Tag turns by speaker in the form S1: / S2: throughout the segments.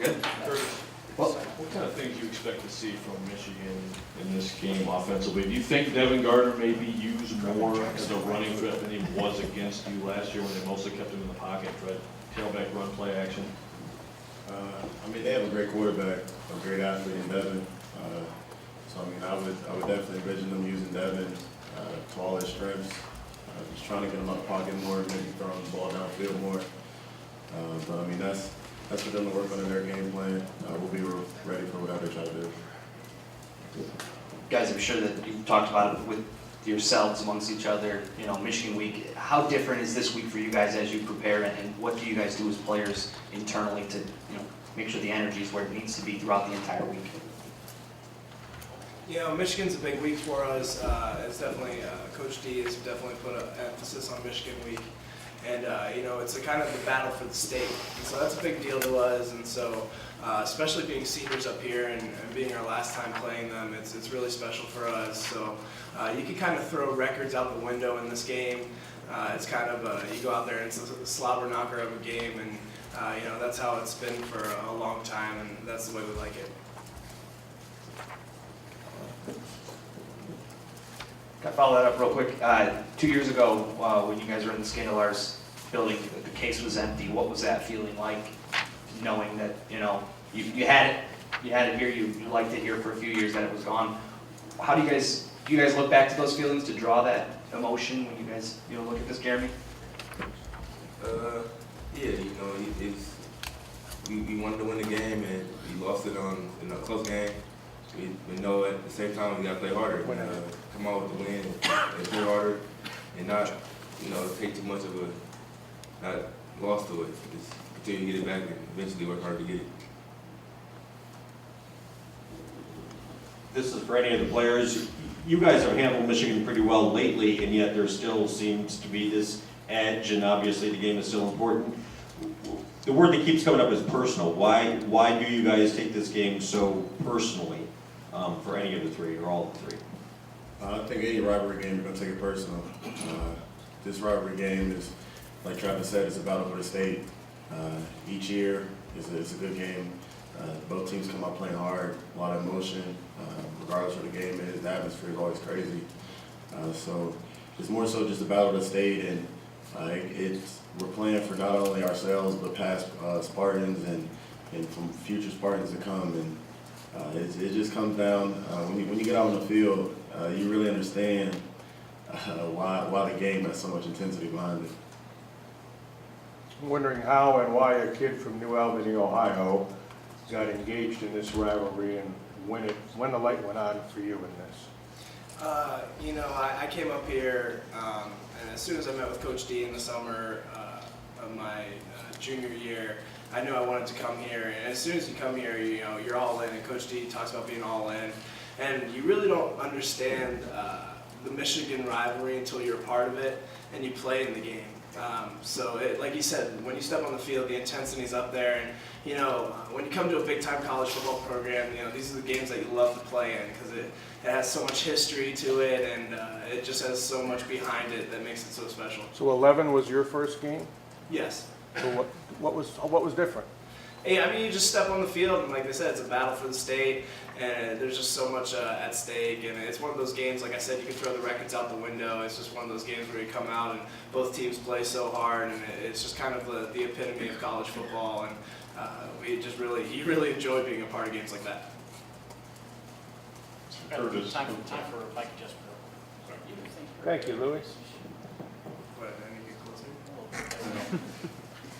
S1: good.
S2: Curtis,
S1: Well,
S2: what kind of things do you expect to see from Michigan in this game offensively? Do you think Devin Gardner may be used more as a running threat than he was against you last year when they mostly kept him in the pocket, tried tailback run play action?
S3: I mean, they have a great quarterback, a great athlete in Devin. So I mean, I would definitely envision them using Devin to all his strengths. Just trying to get him out of the pocket more, maybe throwing the ball downfield more. But I mean, that's for them to work on in their game plan. We'll be ready for whatever they try to do.
S1: guys, I'm sure that you've talked about it with yourselves amongst each other, you know, Michigan week. How different is this week for you guys as you prepare, and what do you guys do as players internally to, you know, make sure the energy is where it needs to be throughout the entire week?
S4: You know, Michigan's a big week for us. It's definitely, Coach D has definitely put an emphasis on Michigan week. And, you know, it's a kind of the battle for the state. And so that's a big deal to us. And so, especially being seniors up here and being our last time playing them, it's really special for us. So you can kind of throw records out the window in this game. It's kind of, you go out there and it's a slobber knocker of a game. And, you know, that's how it's been for a long time. And that's the way we like it.
S1: Can I follow that up real quick? 2 years ago, when you guys were in the Scandalar's building, the case was empty. What was that feeling like, knowing that, you know, you had it here, you liked it here for a few years, that it was gone? How do you guys look back to those feelings to draw that emotion when you guys, you know, look at this, Jeremy?
S5: Yeah, you know, we wanted to win the game and we lost it in a close game. We know at the same time we got to play harder, come out with the win and play harder, and not, you know, take too much of not lost to it. Just continue to get it back and eventually work hard to get it.
S6: This is for any of the players. You guys have handled Michigan pretty well lately, and yet there still seems to be this edge, and obviously the game is still important. The word that keeps coming up is personal. Why do you guys take this game so personally, for any of the three or all of the three?
S3: I think any rivalry game, you're going to take it personal. This rivalry game is, like Travis said, it's a battle for the state. Each year it's a good game. Both teams come out playing hard, a lot of emotion. Regardless of what the game is, the atmosphere is always crazy. So it's more so just a battle of the state, and we're playing for not only ourselves but past Spartans and from future Spartans to come. And it just comes down when you get out on the field, you really understand why the game has so much intensity behind it.
S7: I'm wondering how and why a kid from New Albany, Ohio, got engaged in this rivalry, and when the light went on for you in this.
S4: You know, I came up here, and as soon as I met with Coach D in the summer of my junior year, I knew I wanted to come here. And as soon as you come here, you know, you're all in, and Coach D talks about being all in. And you really don't understand the Michigan rivalry until you're a part of it and you play in the game. So, like you said, when you step on the field, the intensity's up there. And, you know, when you come to a big-time college football program, you know, these are the games that you love to play in because it has so much history to it, and it just has so much behind it that makes it so special.
S7: So 11 was your first game?
S4: Yes.
S7: So what was different?
S4: Hey, I mean, you just step on the field, and like I said, it's a battle for the state, and there's just so much at stake, and it's one of those games, like I said, you can throw the records out the window. It's just one of those games where you come out and both teams play so hard, and it's just kind of the epitome of college football, and you really enjoy being a part of games like that.
S2: Curtis.
S8: Time for a mic adjustment.
S7: Thank you, Louis.
S4: What, I need to get closer?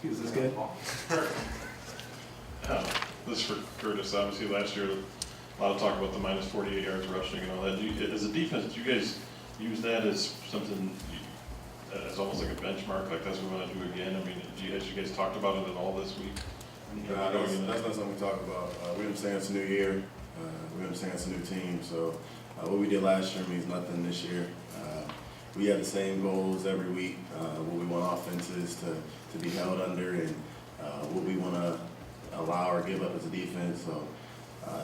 S3: Is this good?
S2: This is for Curtis. Obviously, last year, a lot of talk about the minus 48 yards rushing and all that. As a defense, do you guys use that as something, as almost like a benchmark, like that's what we want to do again? I mean, as you guys talked about it at all this week?
S3: That's not something we talk about. We understand it's a new year. We understand it's a new team. So what we did last year means nothing this year. We have the same goals every week. What we want offenses to be held under, and what we want to allow or give up as a defense. So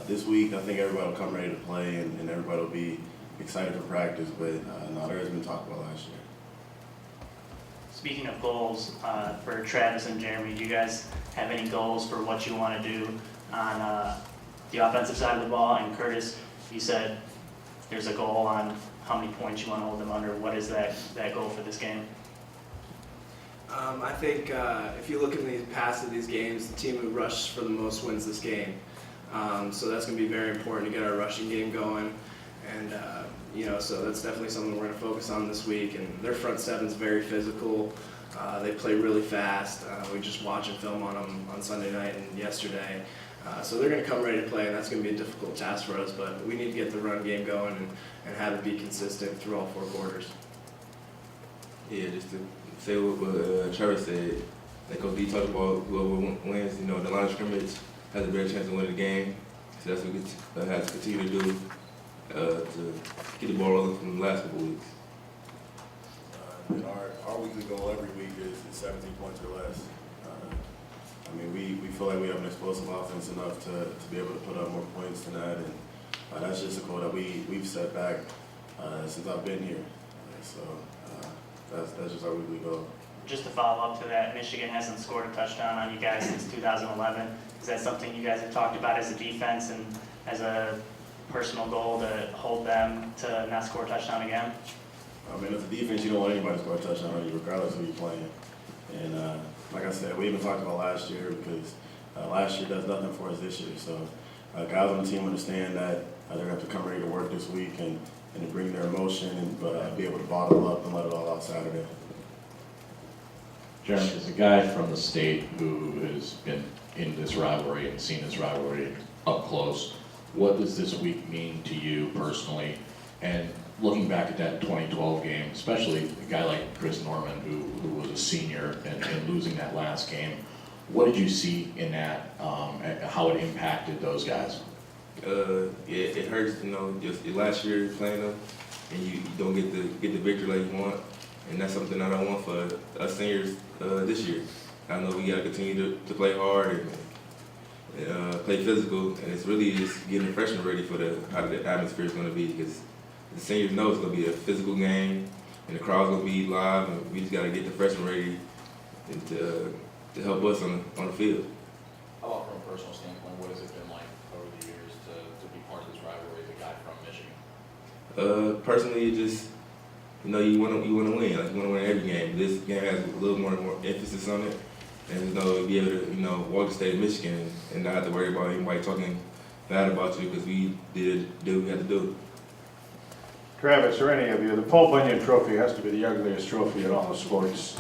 S3: this week, I think everybody will come ready to play, and everybody will be excited for practice. But no, there has been talk about last year.
S8: speaking of goals, for Travis and Jeremy, do you guys have any goals for what you want to do on the offensive side of the ball? And Kurtis, you said there's a goal on how many points you want to hold them under. What is that goal for this game?
S4: I think if you look in the past of these games, the team who rushes for the most wins this game. So that's going to be very important to get our rushing game going. And, so that's definitely something we're going to focus on this week. And their front seven is very physical. They play really fast. We just watched a film on them on Sunday night and yesterday. So they're going to come ready to play, and that's going to be a difficult task for us. But we need to get the run game going and have it be consistent through all 4 quarters.
S5: Yeah, just to say what Trevor said, like Coach D talked about, whoever wins, the line of scrimmage has a better chance of winning the game. So that's what we have to continue to do to get the ball rolling from the last couple of weeks.
S3: And our weekly goal every week is 17 points or less. We feel like we have an explosive offense enough to be able to put up more points than that, and that's just a goal that we've set back since I've been here. That's just our weekly goal.
S8: Just to follow up to that, Michigan hasn't scored a touchdown on you guys since 2011. Is that something you guys have talked about as a defense and as a personal goal to hold them to not score a touchdown again?
S3: As a defense, you don't want anybody to score a touchdown on you, regardless of who you're playing. And like I said, we even talked about last year because last year does nothing for us this year. So guys on the team understand that they're going to have to come ready to work this week and to bring their emotion, but be able to bottle up and let it all out Saturday.
S9: Jeremy, as a guy from the state who has been in this rivalry and seen this rivalry up close, what does this week mean to you personally? And looking back at that 2012 game, especially a guy like Chris Norman, who was a senior and losing that last game, what did you see in that, how it impacted those guys?
S5: It hurts, just last year playing them, and you don't get the victory like you want, and that's something I don't want for us seniors this year. I know we got to continue to play hard and play physical, and it's really just getting the freshmen ready for how the atmosphere is going to be, because the seniors know it's going to be a physical game, and the crowd's going to be live, and we just got to get the freshmen ready and to help us on the field.
S10: How about from a personal standpoint, what has it been like over the years to be part of this rivalry as a guy from Michigan?
S5: Personally, it just, you want to win. Like, you want to win every game. This game has a little more emphasis on it, and be able to walk the state of Michigan and not have to worry about anybody talking bad about you, because we did what we had to do.
S7: Travis, or any of you, the Paul Bunyan Trophy has to be the ugliest trophy in all of sports.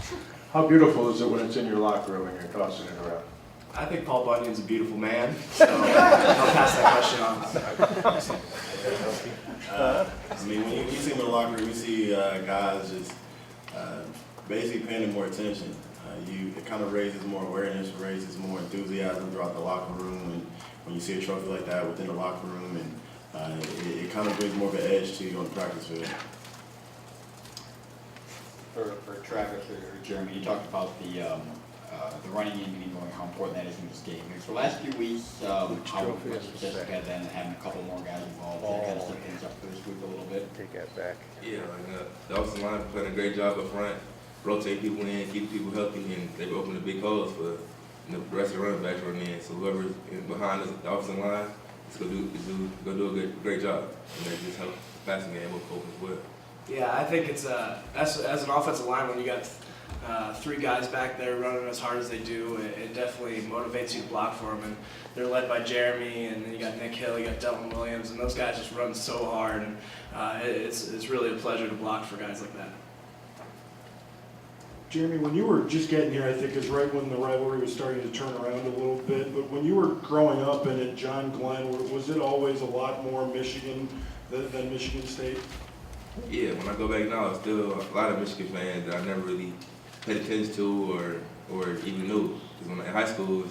S7: How beautiful is it when it's in your locker room and you're tossing it around?
S4: I think Paul Bunyan's a beautiful man, so I'll pass that question on.
S3: When you see him in the locker room, you see guys just basically paying more attention. It kind of raises more awareness, raises more enthusiasm throughout the locker room, and when you see a trophy like that within the locker room, and it kind of brings more of an edge to you on the practice field.
S11: For Travis or Jeremy, you talked about the running game and how important that is in this game. For the last few weeks, how much success you've had then, having a couple more guys involved, that kind of step things up for this week a little bit.
S7: Take that back.
S5: Yeah, the offensive line playing a great job up front, rotate people in, keep people healthy, and they've opened the big holes for the rest of the running backs running in. So whoever's behind the offensive line is going to do a great job, and they just help the passing game open as well.
S4: Yeah, I think it's as an offensive line, when you got 3 guys back there running as hard as they do, it definitely motivates you to block for them. And they're led by Jeremy, and then you got Nick Hill, you got Delton Williams, and those guys just run so hard. And it's really a pleasure to block for guys like that.
S12: Jeremy, when you were just getting here, I think is right when the rivalry was starting to turn around a little bit. But when you were growing up and at John Glenn, was it always a lot more Michigan than Michigan State?
S5: Yeah, when I go back now, it's still a lot of Michigan fans that I never really paid attention to or even knew. Because when in high school,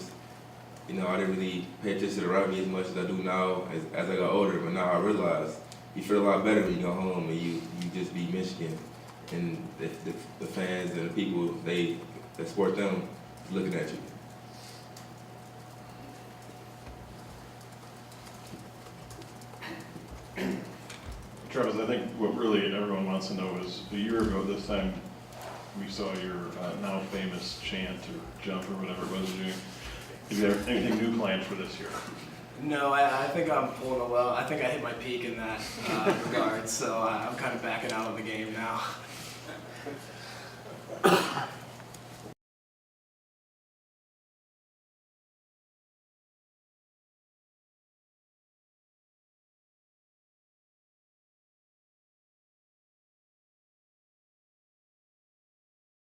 S5: I didn't really pay attention to the rivalry as much as I do now as I got older. But now I realize you feel a lot better when you go home and you just be Michigan. And the fans and the people that support them looking at you.
S2: Travis, I think what really everyone wants to know is, a year ago this time, we saw your now famous chant or jump or whatever it was you're doing. Is there anything new planned for this year?
S4: No, I think I'm pulling a well. I think I hit my peak in that regard, so I'm kind of backing out of the game now.